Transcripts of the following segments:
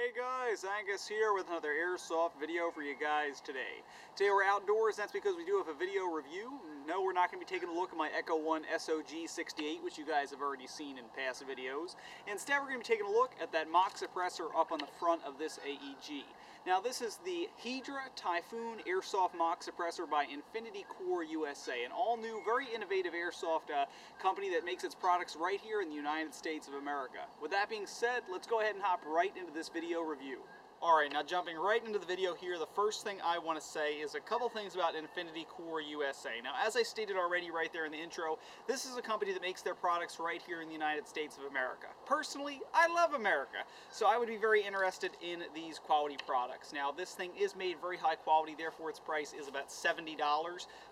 Hey guys, Angus here with another Airsoft video for you guys today. Today we're outdoors, that's because we do have a video review. No, we're not going to be taking a look at my Echo 1 SOG68, which you guys have already seen in past videos. Instead, we're going to be taking a look at that mock suppressor up on the front of this AEG. Now, this is the Hydra Typhoon Airsoft mock suppressor by Infinity Core USA, an all-new, very innovative airsoft company that makes its products right here in the United States of America. With that being said, let's go ahead and hop right into this video review. Alright, now jumping right into the video here, the first thing I want to say is a couple things about Infinity Core USA. Now, as I stated already right there in the intro, this is a company that makes their products right here in the United States of America. Personally, I love America, so I would be very interested in these quality products. Now, this thing is made very high quality, therefore its price is about $70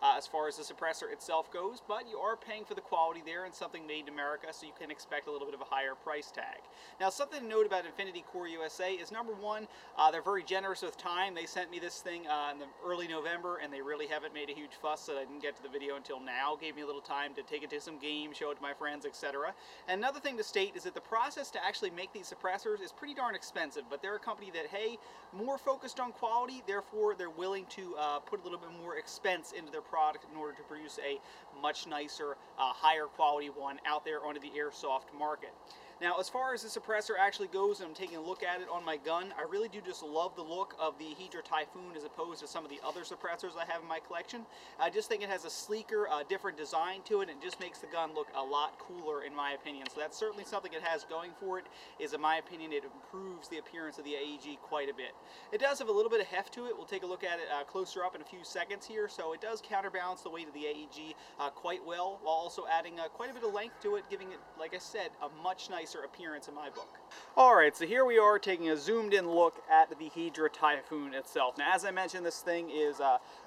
as far as the suppressor itself goes, but you are paying for the quality there and something made in America, so you can expect a little bit of a higher price tag. Now, something to note about Infinity Core USA is, number one, they're very generous with time. They sent me this thing in the early November, and they really haven't made a huge fuss that I didn't get to the video until now. Gave me a little time to take it to some games, show it to my friends, etc. And another thing to state is that the process to actually make these suppressors is pretty darn expensive, but they're a company that, hey, more focused on quality, therefore they're willing to put a little bit more expense into their product in order to produce a much nicer, higher quality one out there onto the airsoft market. Now, as far as the suppressor actually goes, and I'm taking a look at it on my gun, I really do just love the look of the Hydra Typhoon as opposed to some of the other suppressors I have in my collection. I just think it has a sleeker, different design to it, and it just makes the gun look a lot cooler in my opinion. So that's certainly something it has going for it, is in my opinion it improves the appearance of the AEG quite a bit. It does have a little bit of heft to it. We'll take a look at it closer up in a few seconds here, so it does counterbalance the weight of the AEG quite well, while also adding quite a bit of length to it, giving it, like I said, a much nicer appearance in my book. Alright, so here we are taking a zoomed in look at the Hydra Typhoon itself. Now, as I mentioned, this thing is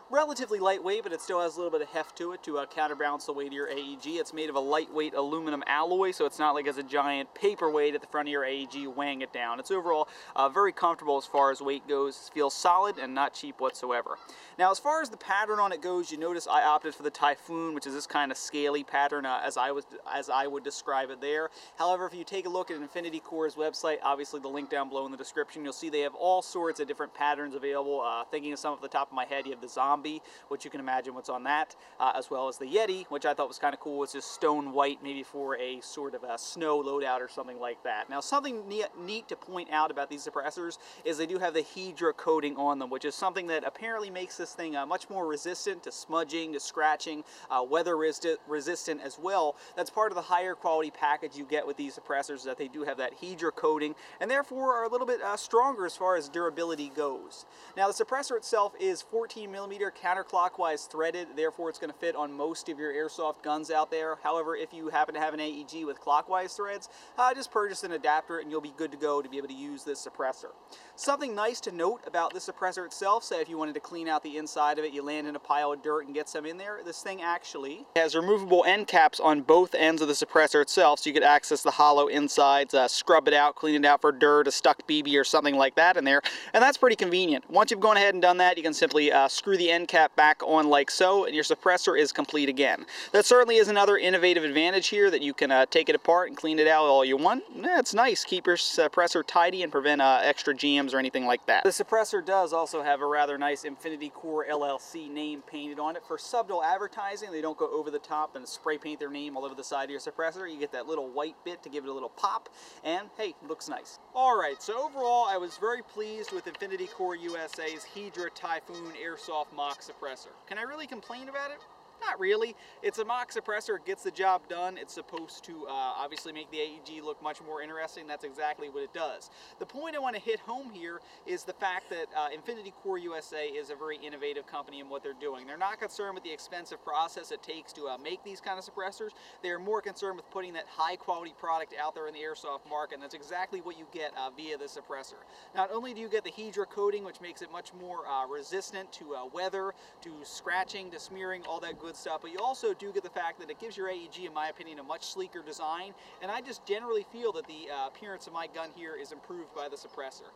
relatively lightweight, but it still has a little bit of heft to it to counterbalance the weight of your AEG. It's made of a lightweight aluminum alloy, so it's not like it's a giant paperweight at the front of your AEG weighing it down. It's overall very comfortable as far as weight goes. It feels solid and not cheap whatsoever. Now, as far as the pattern on it goes, you notice I opted for the Typhoon, which is this kind of scaly pattern as I would describe it there. However, if you take a look at Infinity Core's website, obviously the link down below in the description, you'll see they have all sorts of different patterns available. Thinking of some off the top of my head, you have the Zombie, which you can imagine what's on that, as well as the Yeti, which I thought was kind of cool. It's just stone white, maybe for a sort of a snow loadout or something like that. Now, something neat to point out about these suppressors is they do have the Hydra coating on them, which is something that apparently makes this thing much more resistant to smudging, to scratching, weather resistant as well. That's part of the higher quality package you get with these suppressors, that they do have that Hydra coating, and therefore are a little bit stronger as far as durability goes. Now, the suppressor itself is 14mm counterclockwise threaded, therefore it's going to fit on most of your airsoft guns out there. However, if you happen to have an AEG with clockwise threads, just purchase an adapter and you'll be good to go to be able to use this suppressor. Something nice to note about this suppressor itself, say if you wanted to clean out the inside of it, you land in a pile of dirt and get some in there, this thing actually has removable end caps on both ends of the suppressor itself, so you could access the hollow insides, scrub it out, clean it out for dirt, a stuck BB or something like that in there, and that's pretty convenient. Once you've gone ahead and done that, you can simply screw the end cap back on like so, and your suppressor is complete again. That certainly is another innovative advantage here, that you can take it apart and clean it out all you want. It's nice. Keep your suppressor tidy and prevent extra jams or anything like that. The suppressor does also have a rather nice Infinity Core LLC name painted on it. For subtle advertising, they don't go over the top and spray paint their name all over the side of your suppressor. You get that little white bit to give it a little pop, and hey, looks nice. Alright, so overall I was very pleased with Infinity Core USA's Hydra Typhoon Airsoft mock suppressor. Can I really complain about it? Not really. It's a mock suppressor. It gets the job done. It's supposed to obviously make the AEG look much more interesting. That's exactly what it does. The point I want to hit home here is the fact that Infinity Core USA is a very innovative company in what they're doing. They're not concerned with the expensive process it takes to make these kind of suppressors. They are more concerned with putting that high quality product out there in the airsoft market, and that's exactly what you get via the suppressor. Not only do you get the Hydra coating, which makes it much more resistant to weather, to scratching, to smearing, all that good good stuff, but you also do get the fact that it gives your AEG, in my opinion, a much sleeker design, and I just generally feel that the appearance of my gun here is improved by the suppressor.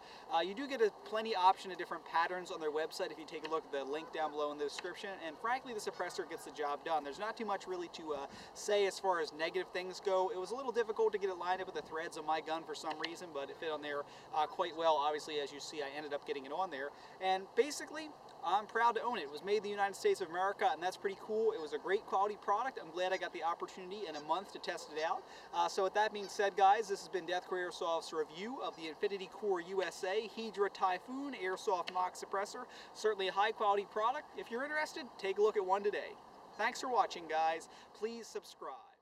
You do get a plenty option of different patterns on their website if you take a look at the link down below in the description, and frankly the suppressor gets the job done. There's not too much really to say as far as negative things go. It was a little difficult to get it lined up with the threads on my gun for some reason, but it fit on there quite well. Obviously, as you see, I ended up getting it on there, and basically I'm proud to own it. It was made in the United States of America, and that's pretty cool. It was a great quality product. I'm glad I got the opportunity in a month to test it out. So with that being said, guys, this has been Deathcore Airsoft's review of the Infinity Core USA Hydra Typhoon Airsoft Mock Suppressor. Certainly a high quality product. If you're interested, take a look at one today. Thanks for watching, guys. Please subscribe.